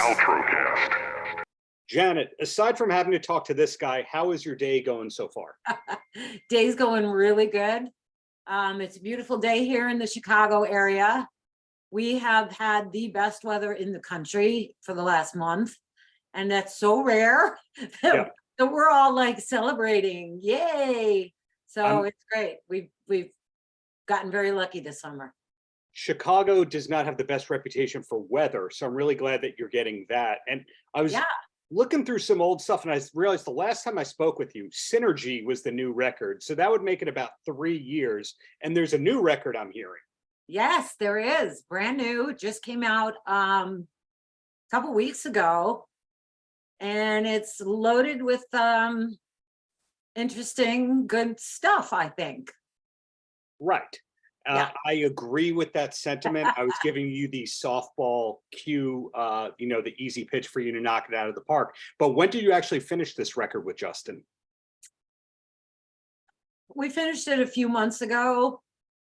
Paltrocast. Janet, aside from having to talk to this guy, how is your day going so far? Day's going really good. It's a beautiful day here in the Chicago area. We have had the best weather in the country for the last month, and that's so rare that we're all like celebrating. Yay! So it's great. We've gotten very lucky this summer. Chicago does not have the best reputation for weather, so I'm really glad that you're getting that. And I was looking through some old stuff, and I realized the last time I spoke with you, Synergy was the new record. So that would make it about 3 years. And there's a new record I'm hearing. Yes, there is. Brand new. Just came out a couple weeks ago. And it's loaded with interesting, good stuff, I think. Right. I agree with that sentiment. I was giving you the softball cue, the easy pitch for you to knock it out of the park. But when did you actually finish this record with Justin? We finished it a few months ago.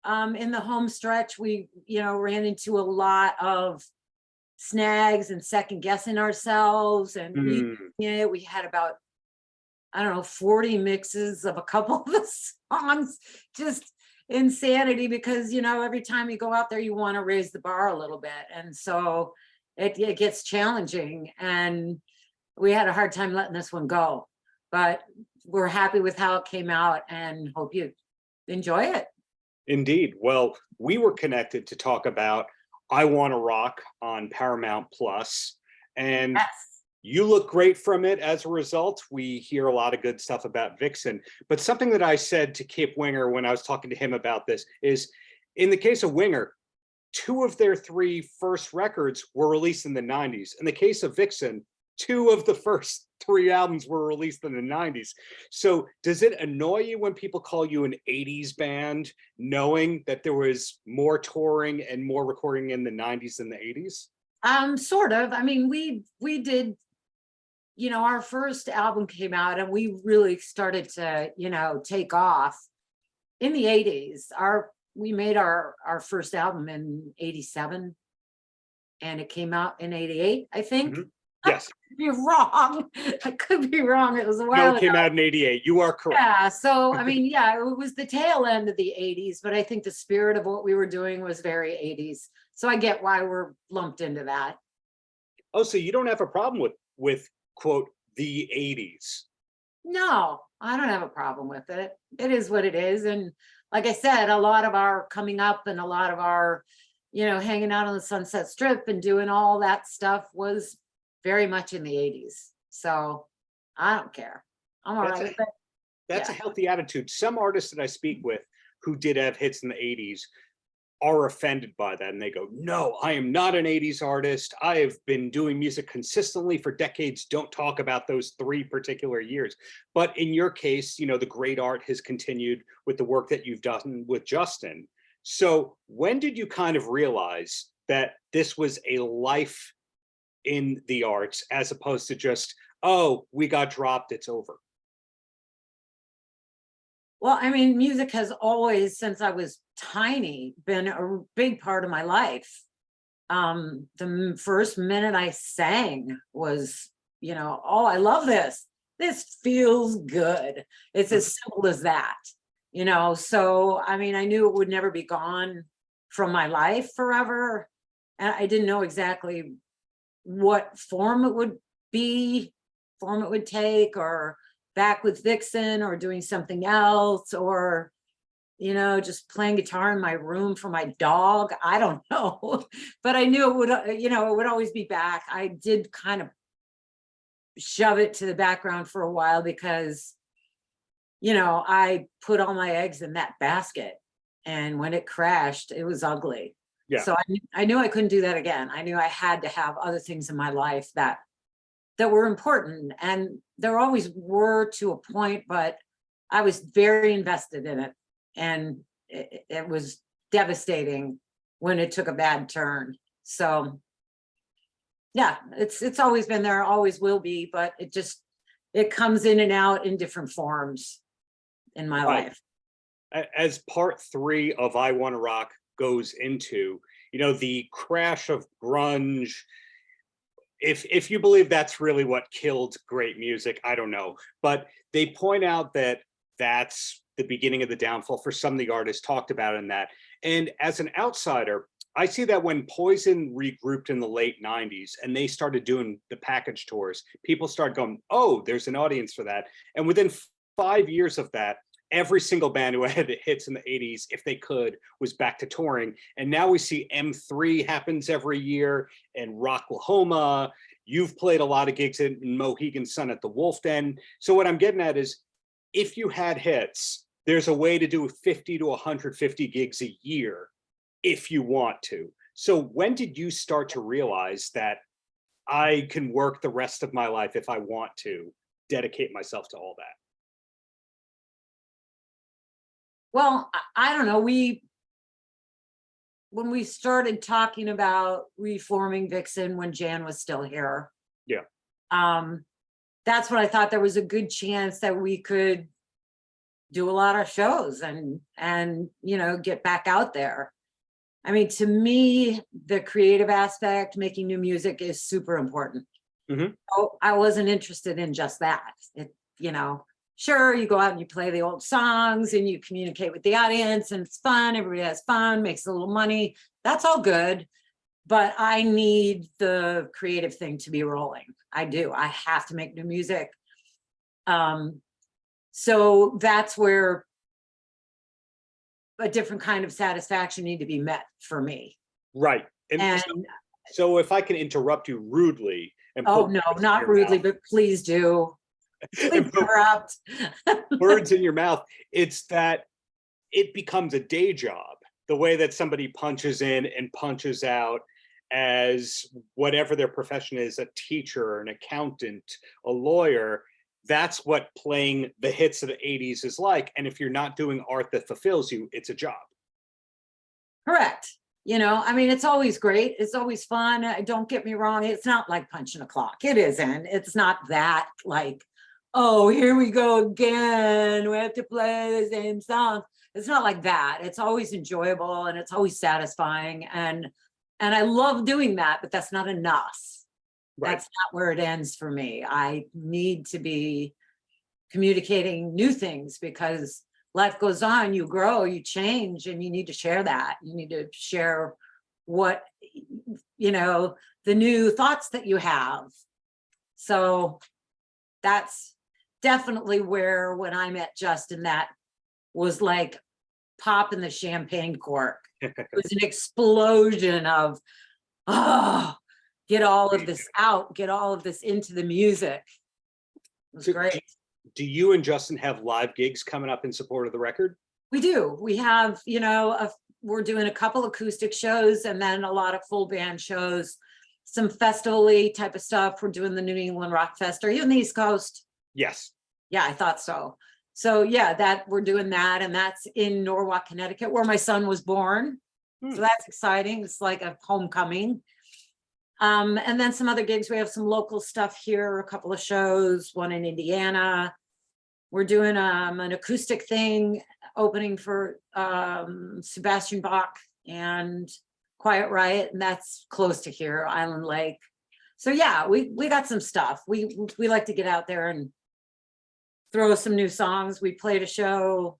In the home stretch, we, ran into a lot of snags and second guessing ourselves. And we had about, 40 mixes of a couple of the songs, just insanity, because every time you go out there you want to raise the bar a little bit, and so it gets challenging, and we had a hard time letting this one go, but we're happy with how it came out and hope you enjoy it. Indeed. Well, we were connected to talk about I Want to Rock on Paramount Plus, and you look great from it. As a result, we hear a lot of good stuff about Vixen. But something that I said to Kip Winger when I was talking to him about this is, in the case of Winger, 2 of their 3 first records were released in the 90s. In the case of Vixen, 2 of the first 3 albums were released in the 90s. So does it annoy you when people call you an 80s band, knowing that there was more touring and more recording in the 90s than the 80s? Sort of. I mean, we did, our first album came out and we really started to, take off in the 80s. We made our first album in 87 and it came out in 88, I think. Yes. I could be wrong. I could be wrong. It was a while ago. It came out in 88. You are correct. Yeah. So, I mean, it was the tail end of the 80s, but I think the spirit of what we were doing was very 80s. So I get why we're lumped into that. Oh, so you don't have a problem with quote, the 80s? No, I don't have a problem with it. It is what it is. And like I said, a lot of our coming up and a lot of our, hanging out on the Sunset Strip and doing all that stuff was very much in the 80s. So I don't care. I'm all right with it. That's a healthy attitude. Some artists that I speak with who did have hits in the 80s are offended by that, and they go, no, I am not an 80s artist. I have been doing music consistently for decades. Don't talk about those 3 particular years. But in your case, the great art has continued with the work that you've done with Justin. So when did you kind of realize that this was a life in the arts as opposed to just, oh, we got dropped, it's over? Well, I mean, music has always, since I was tiny, been a big part of my life. The first minute I sang was, oh, I love this. This feels good. It's as simple as that, So, I mean, I knew it would never be gone from my life forever. And I didn't know exactly what form it would take, or back with Vixen or doing something else, or just playing guitar in my room for my dog. I don't know, but I knew it would, it would always be back. I did kind of shove it to the background for a while because, I put all my eggs in that basket, and when it crashed, it was ugly. Yeah. So I knew I couldn't do that again. I knew I had to have other things in my life that were important, and there always were to a point, but I was very invested in it, and it was devastating when it took a bad turn. So yeah, it's always been there, always will be, but it comes in and out in different forms in my life. As part 3 of I Want to Rock goes into, the crash of grunge, if you believe that's really what killed great music, I don't know. But they point out that that's the beginning of the downfall for some of the artists talked about in that. And as an outsider, I see that when Poison regrouped in the late 90s and they started doing the package tours, people started going, oh, there's an audience for that. And within 5 years of that, every single band who had hits in the 80s, if they could, was back to touring. And now we see M3 happens every year and Rocklahoma. You've played a lot of gigs in Mohegan Sun at the Wolf Den. So what I'm getting at is, if you had hits, there's a way to do 50 to 150 gigs a year if you want to. So when did you start to realize that I can work the rest of my life if I want to dedicate myself to all that? Well, I don't know. When we started talking about reforming Vixen when Jan was still here. Yeah. That's when I thought there was a good chance that we could do a lot of shows and you know, get back out there. I mean, to me, the creative aspect, making new music, is super important. Mm-hmm. So I wasn't interested in just that. You know, sure, you go out and you play the old songs and you communicate with the audience and it's fun, everybody has fun, makes a little money. That's all good. But I need the creative thing to be rolling. I do. I have to make new music. So that's where a different kind of satisfaction need to be met for me. Right. And so if I can interrupt you rudely. And oh, no, not rudely, but please do. Please interrupt. Words in your mouth. It's that it becomes a day job. The way that somebody punches in and punches out as whatever their profession is, a teacher, an accountant, a lawyer, that's what playing the hits of the 80s is like. And if you're not doing art that fulfills you, it's a job. Correct. You know, I mean, it's always great. It's always fun. Don't get me wrong. It's not like punching a clock. It isn't. It's not that like, oh, here we go again. We have to play the same song. It's not like that. It's always enjoyable and it's always satisfying. And I love doing that, but that's not enough. Right. That's not where it ends for me. I need to be communicating new things because life goes on, you grow, you change, and you need to share that. You need to share what, you know, the new thoughts that you have. So that's definitely where, when I met Justin, that was like popping the champagne cork. It was an explosion of, oh, get all of this out, get all of this into the music. It was great. Do you and Justin have live gigs coming up in support of the record? We do. We have, you know, we're doing a couple acoustic shows and then a lot of full band shows, some festival-y type of stuff. We're doing the New England Rock Fest. Are you on the East Coast? Yes. Yeah, I thought so. So yeah, that we're doing that, and that's in Norwalk, Connecticut, where my son was born. So that's exciting. It's like a homecoming. And then some other gigs. We have some local stuff here, a couple of shows, one in Indiana. We're doing an acoustic thing, opening for Sebastian Bach and Quiet Riot, and that's close to here, Island Lake. So yeah, we got some stuff. We like to get out there and throw some new songs. We played a show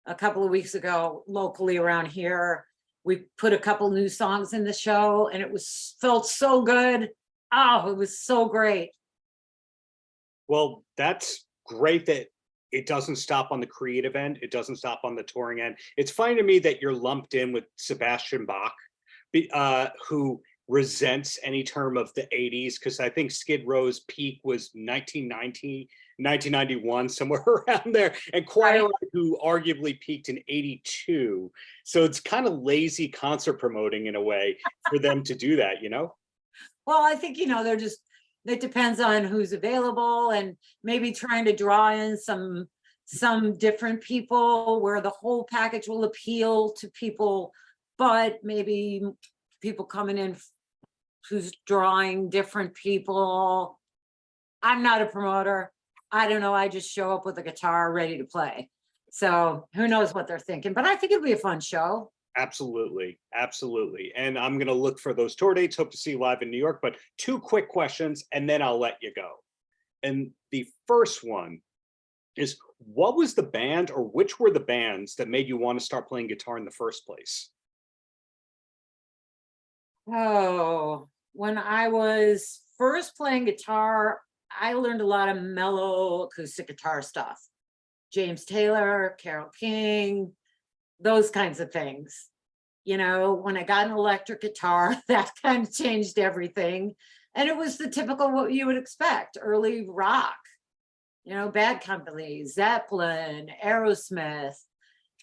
a couple of weeks ago locally around here. We put a couple new songs in the show and it felt so good. Oh, it was so great. Well, that's great that it doesn't stop on the creative end. It doesn't stop on the touring end. It's funny to me that you're lumped in with Sebastian Bach, who resents any term of the 80s, because I think Skid Row's peak was 1990, 1991, somewhere around there, and Quiet Riot, who arguably peaked in 82. So it's kind of lazy concert promoting in a way for them to do that, you know? Well, I think, you know, it depends on who's available and maybe trying to draw in some different people where the whole package will appeal to people, but maybe people coming in who's drawing different people. I'm not a promoter. I don't know. I just show up with a guitar ready to play. So who knows what they're thinking, but I think it'll be a fun show. Absolutely, absolutely. And I'm going to look for those tour dates, hope to see you live in New York, but two quick questions and then I'll let you go. And the first one is, what was the band or which were the bands that made you want to start playing guitar in the first place? Oh, when I was first playing guitar, I learned a lot of mellow acoustic guitar stuff. James Taylor, Carole King, those kinds of things. You know, when I got an electric guitar, that kind of changed everything. And it was the typical what you would expect, early rock, you know, Bad Company, Zeppelin, Aerosmith.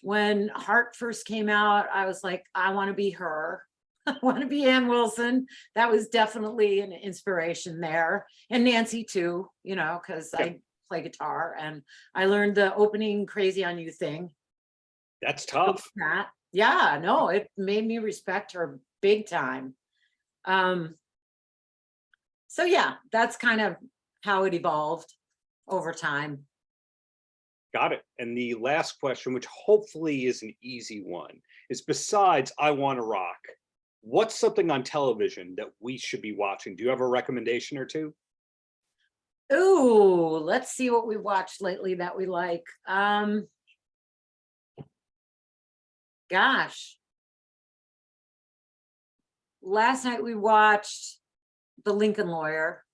When Heart first came out, I was like, I want to be her. I want to be Ann Wilson. That was definitely an inspiration there. And Nancy too, you know, because I play guitar and I learned the opening Crazy on You thing. That's tough. Yeah, no, it made me respect her big time. So yeah, that's kind of how it evolved over time. Got it. And the last question, which hopefully is an easy one, is besides I Want to Rock, what's something on television that we should be watching? Do you have a recommendation or two? Ooh, let's see what we watched lately that we like. Gosh. Last night we watched The Lincoln Lawyer.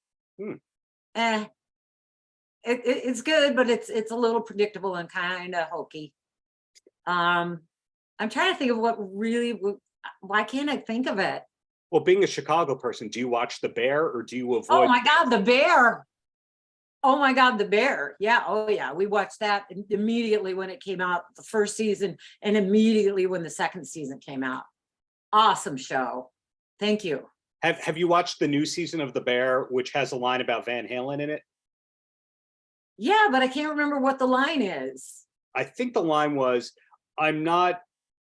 It's good, but it's a little predictable and kind of hokey. I'm trying to think of what really, why can't I think of it? Well, being a Chicago person, do you watch The Bear or do you avoid? Oh my God, The Bear. Oh my God, The Bear. Yeah. Oh yeah. We watched that immediately when it came out, the first season, and immediately when the second season came out. Awesome show. Thank you. Have you watched the new season of The Bear, which has a line about Van Halen in it? Yeah, but I can't remember what the line is. I think the line was, I'm not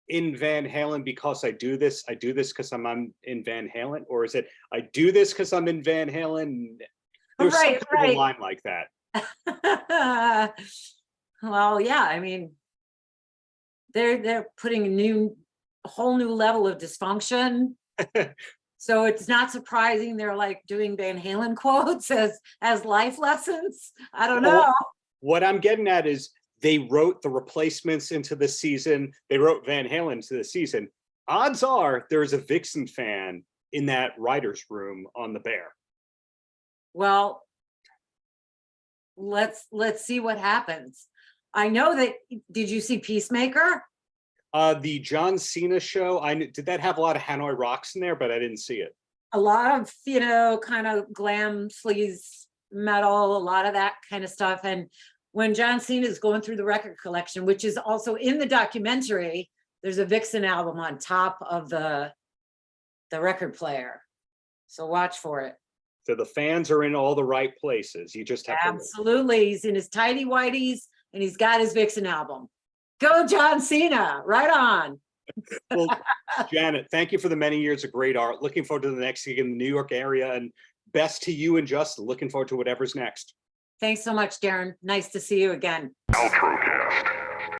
in Van Halen because I do this because I'm in Van Halen, or is it I do this because I'm in Van Halen? There's Right, a line like that. Well, yeah, I mean, they're putting a whole new level of dysfunction. So it's not surprising they're like doing Van Halen quotes as life lessons. I don't know. What I'm getting at is they wrote the Replacements into the season. They wrote Van Halen into the season. Odds are there's a Vixen fan in that writer's room on The Bear. Well, let's see what happens. I know that, did you see Peacemaker? The John Cena show, did that have a lot of Hanoi Rocks in there, but I didn't see it. A lot of, you know, kind of glam sleaze metal, a lot of that kind of stuff. And when John Cena is going through the record collection, which is also in the documentary, there's a Vixen album on top of the record player. So watch for it. So the fans are in all the right places. You just have absolutely. He's in his tidy whities and he's got his Vixen album. Go John Cena, right on. Well, Janet, thank you for the many years of great art. Looking forward to the next gig in the New York area, and best to you and Justin. Looking forward to whatever's next. Thanks so much, Darren. Nice to see you again. Paltrocast.